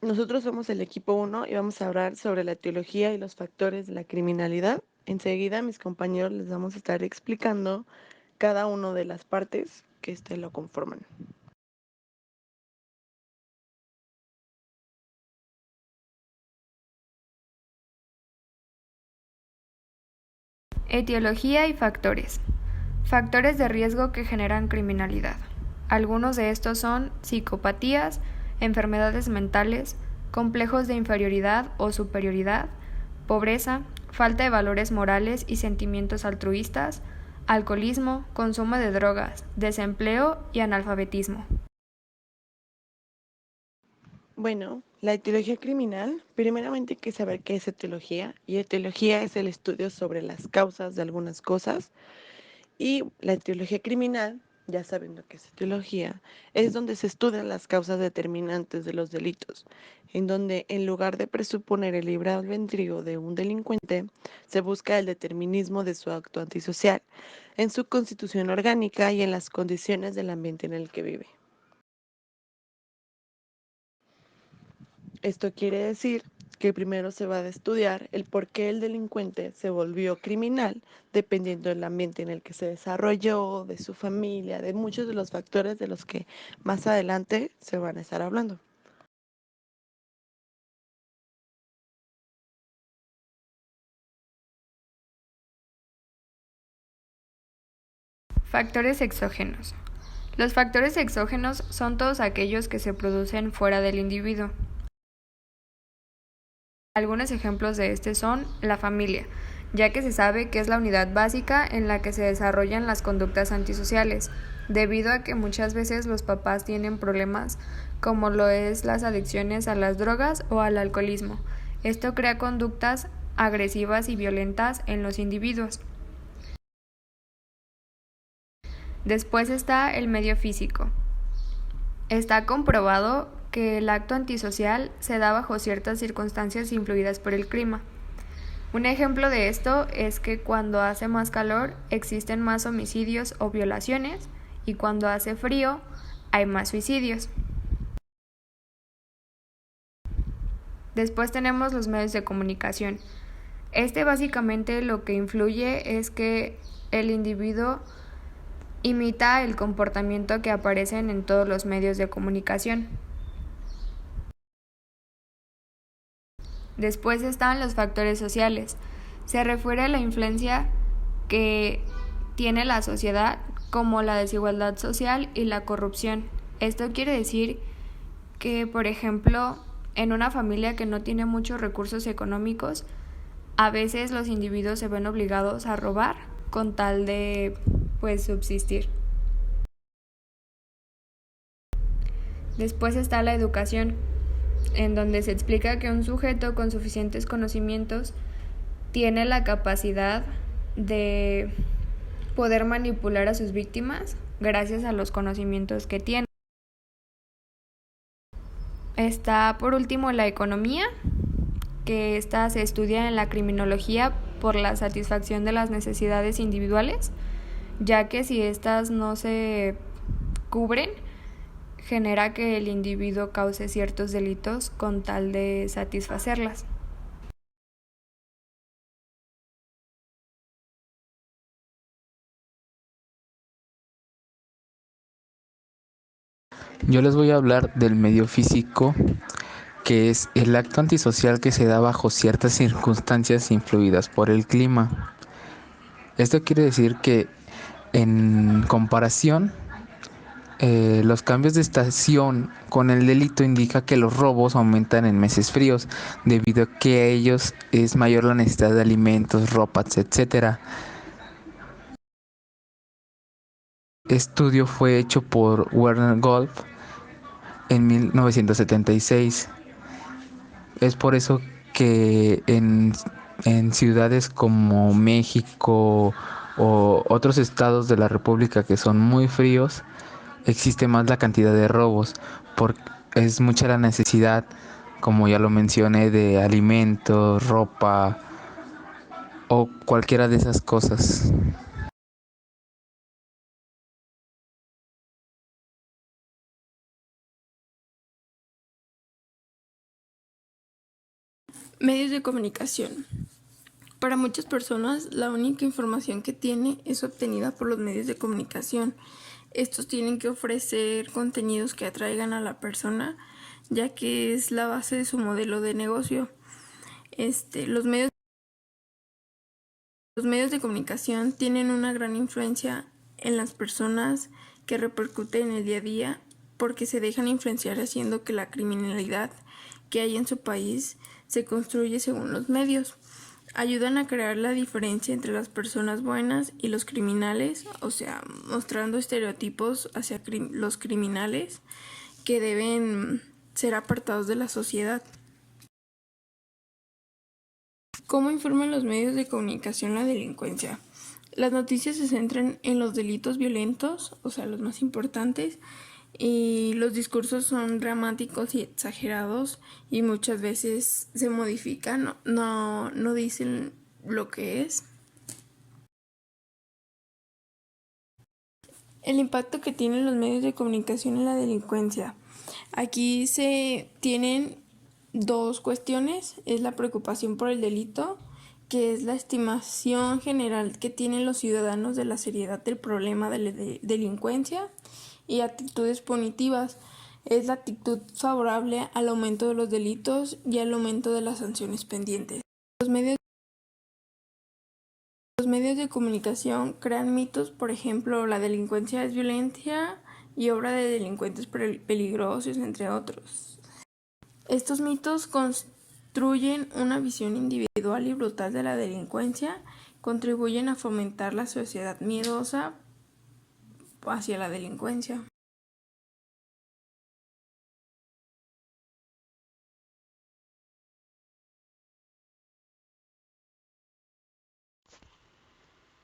Nosotros somos el equipo 1 y vamos a hablar sobre la etiología y los factores de la criminalidad. Enseguida mis compañeros les vamos a estar explicando cada una de las partes que lo conforman. Etiología y factores. Factores de riesgo que generan criminalidad. Algunos de estos son psicopatías, enfermedades mentales, complejos de inferioridad o superioridad, pobreza, falta de valores morales y sentimientos altruistas, alcoholismo, consumo de drogas, desempleo y analfabetismo. Bueno, la etiología criminal, primeramente hay que saber qué es etiología, y etiología es el estudio sobre las causas de algunas cosas, y la etiología criminal, ya sabiendo qué es etiología, es donde se estudian las causas determinantes de los delitos, en donde en lugar de presuponer el libre albedrío de un delincuente, se busca el determinismo de su acto antisocial, en su constitución orgánica y en las condiciones del ambiente en el que vive. Esto quiere decir que primero se va a estudiar el por qué el delincuente se volvió criminal, dependiendo del ambiente en el que se desarrolló, de su familia, de muchos de los factores de los que más adelante se van a estar hablando. Factores exógenos. Los factores exógenos son todos aquellos que se producen fuera del individuo. Algunos ejemplos de este son la familia, ya que se sabe que es la unidad básica en la que se desarrollan las conductas antisociales, debido a que muchas veces los papás tienen problemas como lo es las adicciones a las drogas o al alcoholismo. Esto crea conductas agresivas y violentas en los individuos. Después está el medio físico. Está comprobado que el acto antisocial se da bajo ciertas circunstancias influidas por el clima. Un ejemplo de esto es que cuando hace más calor existen más homicidios o violaciones y cuando hace frío hay más suicidios. Después tenemos los medios de comunicación. Este básicamente lo que influye es que el individuo imita el comportamiento que aparecen en todos los medios de comunicación. Después están los factores sociales. Se refiere a la influencia que tiene la sociedad como la desigualdad social y la corrupción. Esto quiere decir que, por ejemplo, en una familia que no tiene muchos recursos económicos, a veces los individuos se ven obligados a robar con tal de, pues, subsistir. Después está la educación, en donde se explica que un sujeto con suficientes conocimientos tiene la capacidad de poder manipular a sus víctimas gracias a los conocimientos que tiene. Está por último la economía, que esta se estudia en la criminología por la satisfacción de las necesidades individuales, ya que si estas no se cubren, genera que el individuo cause ciertos delitos con tal de satisfacerlas. Yo les voy a hablar del medio físico, que es el acto antisocial que se da bajo ciertas circunstancias influidas por el clima. Esto quiere decir que en comparación, los cambios de estación con el delito indica que los robos aumentan en meses fríos, debido a que a ellos es mayor la necesidad de alimentos, ropas, etc. Estudio fue hecho por Werner Golf en 1976. Es por eso que en ciudades como México o otros estados de la República que son muy fríos, existe más la cantidad de robos, porque es mucha la necesidad, como ya lo mencioné, de alimentos, ropa o cualquiera de esas cosas. Medios de comunicación. Para muchas personas, la única información que tiene es obtenida por los medios de comunicación. Estos tienen que ofrecer contenidos que atraigan a la persona, ya que es la base de su modelo de negocio. Los medios de comunicación tienen una gran influencia en las personas que repercuten en el día a día porque se dejan influenciar haciendo que la criminalidad que hay en su país se construye según los medios. Ayudan a crear la diferencia entre las personas buenas y los criminales, o sea, mostrando estereotipos hacia los criminales que deben ser apartados de la sociedad. ¿Cómo informan los medios de comunicación la delincuencia? Las noticias se centran en los delitos violentos, o sea, los más importantes, y los discursos son dramáticos y exagerados y muchas veces se modifican, no dicen lo que es. El impacto que tienen los medios de comunicación en la delincuencia. Aquí se tienen dos cuestiones, es la preocupación por el delito, que es la estimación general que tienen los ciudadanos de la seriedad del problema de la delincuencia, y actitudes punitivas, es la actitud favorable al aumento de los delitos y al aumento de las sanciones pendientes. Los medios de comunicación crean mitos, por ejemplo, la delincuencia es violencia y obra de delincuentes peligrosos, entre otros. Estos mitos construyen una visión individual y brutal de la delincuencia, contribuyen a fomentar la sociedad miedosa hacia la delincuencia.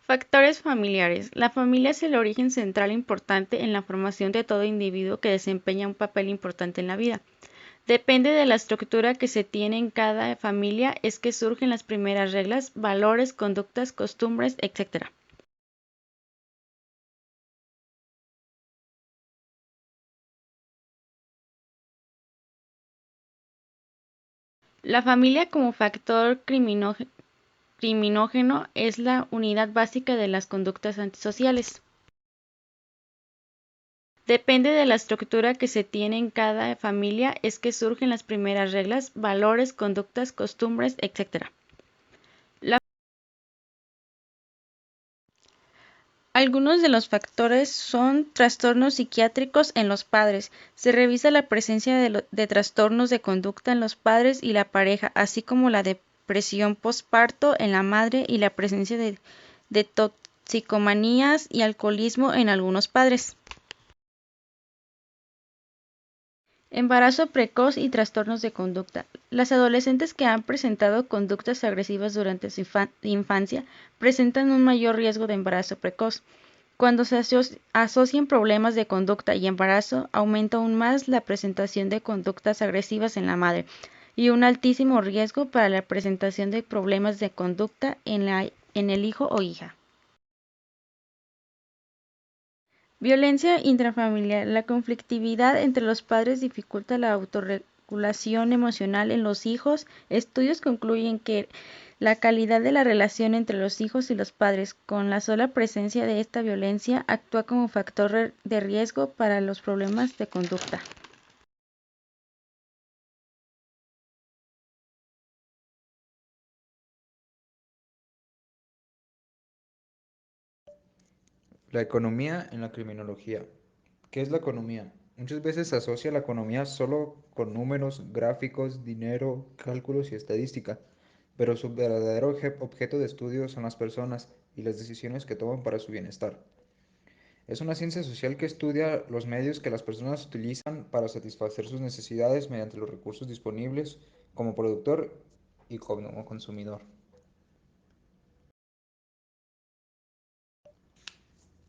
Factores familiares. La familia es el origen central e importante en la formación de todo individuo que desempeña un papel importante en la vida. Depende de la estructura que se tiene en cada familia es que surgen las primeras reglas, valores, conductas, costumbres, etc. La familia como factor criminógeno es la unidad básica de las conductas antisociales. Depende de la estructura que se tiene en cada familia es que surgen las primeras reglas, valores, conductas, costumbres, etc. Algunos de los factores son trastornos psiquiátricos en los padres. Se revisa la presencia de trastornos de conducta en los padres y la pareja, así como la depresión postparto en la madre y la presencia de toxicomanías y alcoholismo en algunos padres. Embarazo precoz y trastornos de conducta. Las adolescentes que han presentado conductas agresivas durante su infancia presentan un mayor riesgo de embarazo precoz. Cuando se asocian problemas de conducta y embarazo, aumenta aún más la presentación de conductas agresivas en la madre y un altísimo riesgo para la presentación de problemas de conducta en el hijo o hija. Violencia intrafamiliar. La conflictividad entre los padres dificulta la autorregulación emocional en los hijos. Estudios concluyen que la calidad de la relación entre los hijos y los padres, con la sola presencia de esta violencia, actúa como factor de riesgo para los problemas de conducta. La economía en la criminología. ¿Qué es la economía? Muchas veces se asocia la economía solo con números, gráficos, dinero, cálculos y estadística, pero su verdadero objeto de estudio son las personas y las decisiones que toman para su bienestar. Es una ciencia social que estudia los medios que las personas utilizan para satisfacer sus necesidades mediante los recursos disponibles como productor y como consumidor.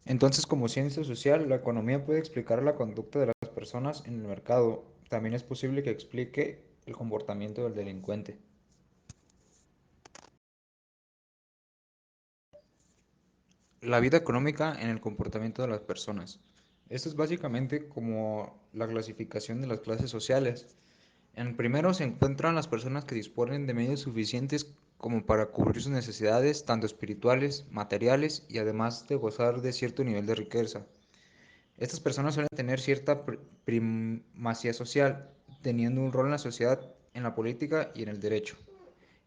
Entonces, como ciencia social, la economía puede explicar la conducta de las personas en el mercado. También es posible que explique el comportamiento del delincuente. La vida económica en el comportamiento de las personas. Esto es básicamente como la clasificación de las clases sociales. En el primero se encuentran las personas que disponen de medios suficientes como para cubrir sus necesidades, tanto espirituales, materiales y además de gozar de cierto nivel de riqueza. Estas personas suelen tener cierta primacía social, teniendo un rol en la sociedad, en la política y en el derecho.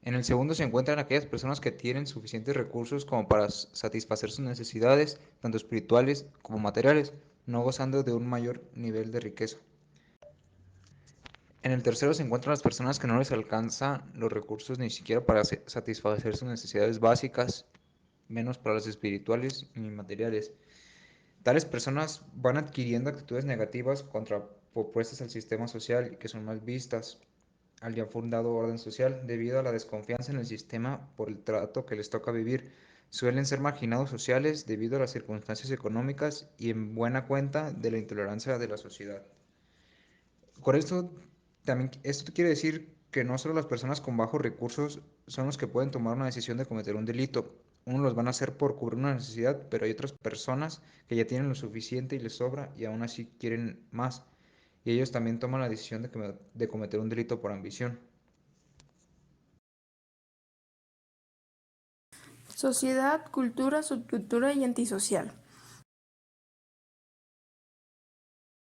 En el segundo se encuentran aquellas personas que tienen suficientes recursos como para satisfacer sus necesidades, tanto espirituales como materiales, no gozando de un mayor nivel de riqueza. En el tercero se encuentran las personas que no les alcanzan los recursos ni siquiera para satisfacer sus necesidades básicas, menos para las espirituales ni materiales. Tales personas van adquiriendo actitudes negativas contrapuestas al sistema social y que son mal vistas al ya fundado orden social debido a la desconfianza en el sistema por el trato que les toca vivir. Suelen ser marginados sociales debido a las circunstancias económicas y en buena cuenta de la intolerancia de la sociedad. Con esto también esto quiere decir que no solo las personas con bajos recursos son los que pueden tomar una decisión de cometer un delito. Unos los van a hacer por cubrir una necesidad, pero hay otras personas que ya tienen lo suficiente y les sobra y aún así quieren más. Y ellos también toman la decisión de cometer un delito por ambición. Sociedad, cultura, subcultura y antisocial.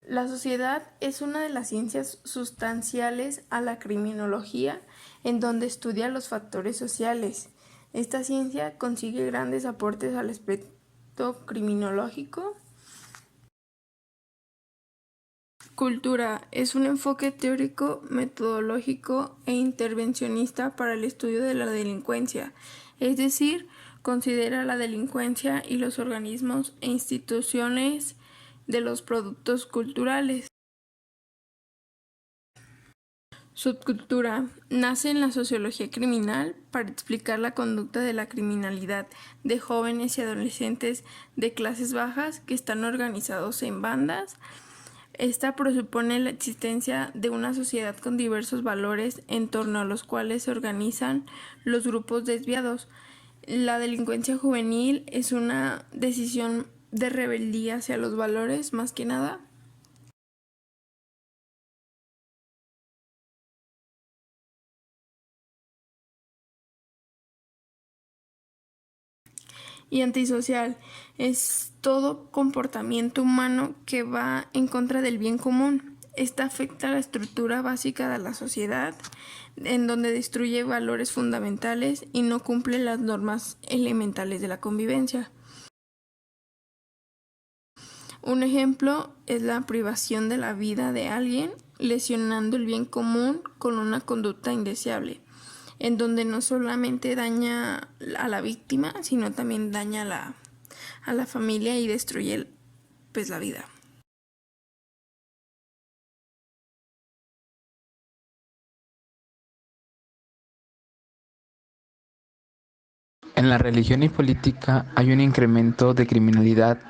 La sociedad es una de las ciencias sustanciales a la criminología, en donde estudia los factores sociales. Esta ciencia consigue grandes aportes al aspecto criminológico. Cultura es un enfoque teórico, metodológico e intervencionista para el estudio de la delincuencia, es decir, considera la delincuencia y los organismos e instituciones de los productos culturales. Subcultura nace en la sociología criminal para explicar la conducta de la criminalidad de jóvenes y adolescentes de clases bajas que están organizados en bandas. Esta presupone la existencia de una sociedad con diversos valores en torno a los cuales se organizan los grupos desviados. La delincuencia juvenil es una decisión de rebeldía hacia los valores, más que nada. Y antisocial es todo comportamiento humano que va en contra del bien común. Esta afecta la estructura básica de la sociedad, en donde destruye valores fundamentales y no cumple las normas elementales de la convivencia. Un ejemplo es la privación de la vida de alguien, lesionando el bien común con una conducta indeseable, en donde no solamente daña a la víctima, sino también daña a la familia y destruye pues la vida. En la religión y política hay un incremento de criminalidad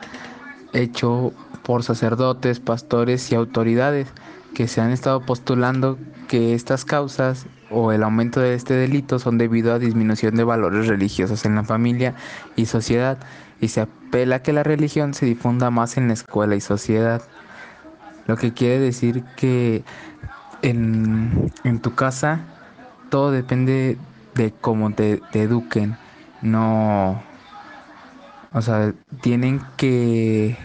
hecho por sacerdotes, pastores y autoridades que se han estado postulando que estas causas o el aumento de este delito son debido a disminución de valores religiosos en la familia y sociedad, y se apela a que la religión se difunda más en la escuela y sociedad, lo que quiere decir que en tu casa todo depende de cómo te eduquen. No, o sea, tienen que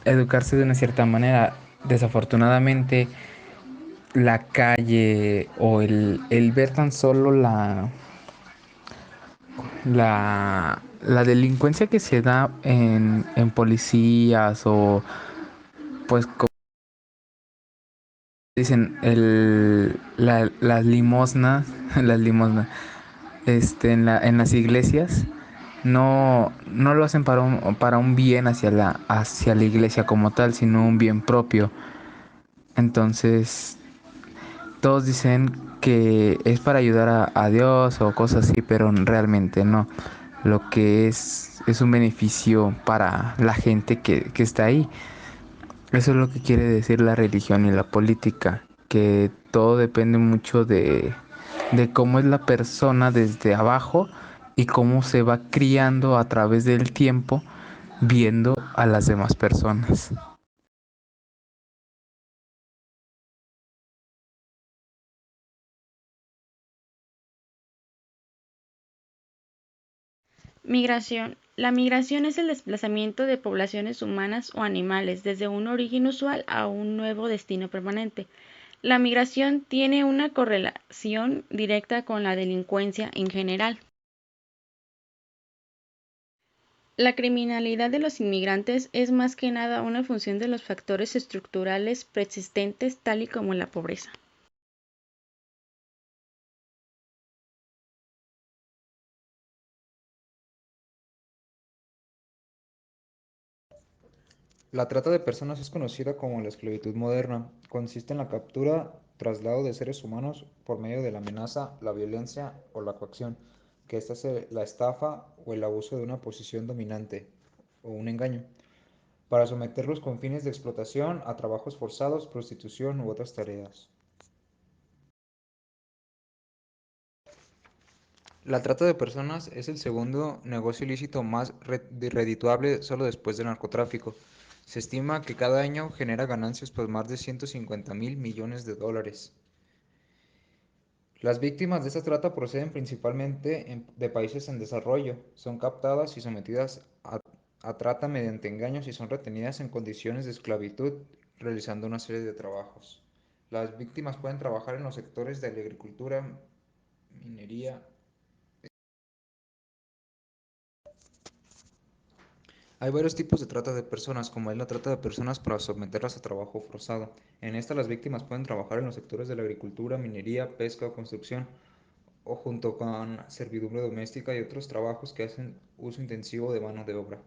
educarse de una cierta manera. Desafortunadamente, la calle o el ver tan solo la delincuencia que se da en policías o pues como dicen las limosnas, las limosnas en las iglesias no lo hacen para un bien hacia la iglesia como tal, sino un bien propio. Entonces, todos dicen que es para ayudar a Dios o cosas así, pero realmente no. Lo que es un beneficio para la gente que está ahí. Eso es lo que quiere decir la religión y la política, que todo depende mucho de cómo es la persona desde abajo y cómo se va criando a través del tiempo viendo a las demás personas. Migración. La migración es el desplazamiento de poblaciones humanas o animales desde un origen usual a un nuevo destino permanente. La migración tiene una correlación directa con la delincuencia en general. La criminalidad de los inmigrantes es más que nada una función de los factores estructurales persistentes, tal y como la pobreza. La trata de personas es conocida como la esclavitud moderna. Consiste en la captura, traslado de seres humanos por medio de la amenaza, la violencia o la coacción, que esta es la estafa o el abuso de una posición dominante o un engaño, para someterlos con fines de explotación a trabajos forzados, prostitución u otras tareas. La trata de personas es el segundo negocio ilícito más redituable solo después del narcotráfico. Se estima que cada año genera ganancias por más de 150.000 millones de dólares. Las víctimas de esta trata proceden principalmente de países en desarrollo. Son captadas y sometidas a trata mediante engaños y son retenidas en condiciones de esclavitud, realizando una serie de trabajos. Las víctimas pueden trabajar en los sectores de la agricultura, minería. Hay varios tipos de trata de personas, como es la trata de personas para someterlas a trabajo forzado. En esta las víctimas pueden trabajar en los sectores de la agricultura, minería, pesca o construcción, o junto con servidumbre doméstica y otros trabajos que hacen uso intensivo de mano de obra.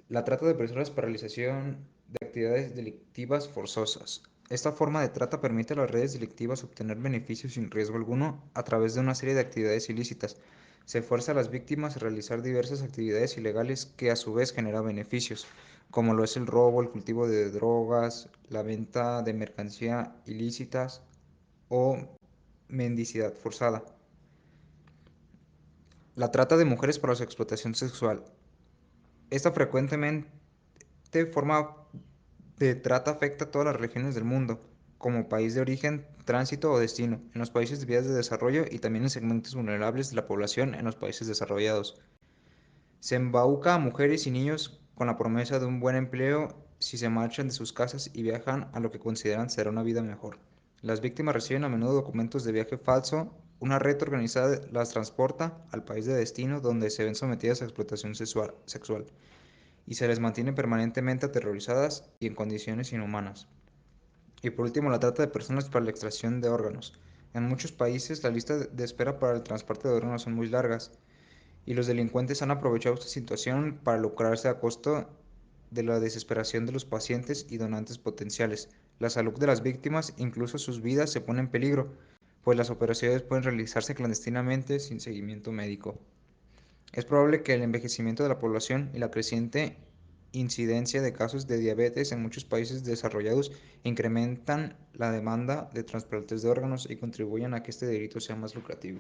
La trata de personas para realización de actividades delictivas forzosas. Esta forma de trata permite a las redes delictivas obtener beneficios sin riesgo alguno a través de una serie de actividades ilícitas. Se fuerza a las víctimas a realizar diversas actividades ilegales que a su vez generan beneficios, como lo es el robo, el cultivo de drogas, la venta de mercancía ilícitas o mendicidad forzada. La trata de mujeres para su explotación sexual. Esta frecuentemente forma de trata afecta a todas las regiones del mundo, como país de origen, tránsito o destino, en los países de vías de desarrollo y también en segmentos vulnerables de la población en los países desarrollados. Se embauca a mujeres y niños con la promesa de un buen empleo si se marchan de sus casas y viajan a lo que consideran será una vida mejor. Las víctimas reciben a menudo documentos de viaje falso, una red organizada las transporta al país de destino donde se ven sometidas a explotación sexual y se les mantiene permanentemente aterrorizadas y en condiciones inhumanas. Y por último, la trata de personas para la extracción de órganos. En muchos países la lista de espera para el transporte de órganos son muy largas y los delincuentes han aprovechado esta situación para lucrarse a costo de la desesperación de los pacientes y donantes potenciales. La salud de las víctimas, incluso sus vidas, se pone en peligro, pues las operaciones pueden realizarse clandestinamente sin seguimiento médico. Es probable que el envejecimiento de la población y la creciente incidencia de casos de diabetes en muchos países desarrollados incrementan la demanda de trasplantes de órganos y contribuyan a que este delito sea más lucrativo.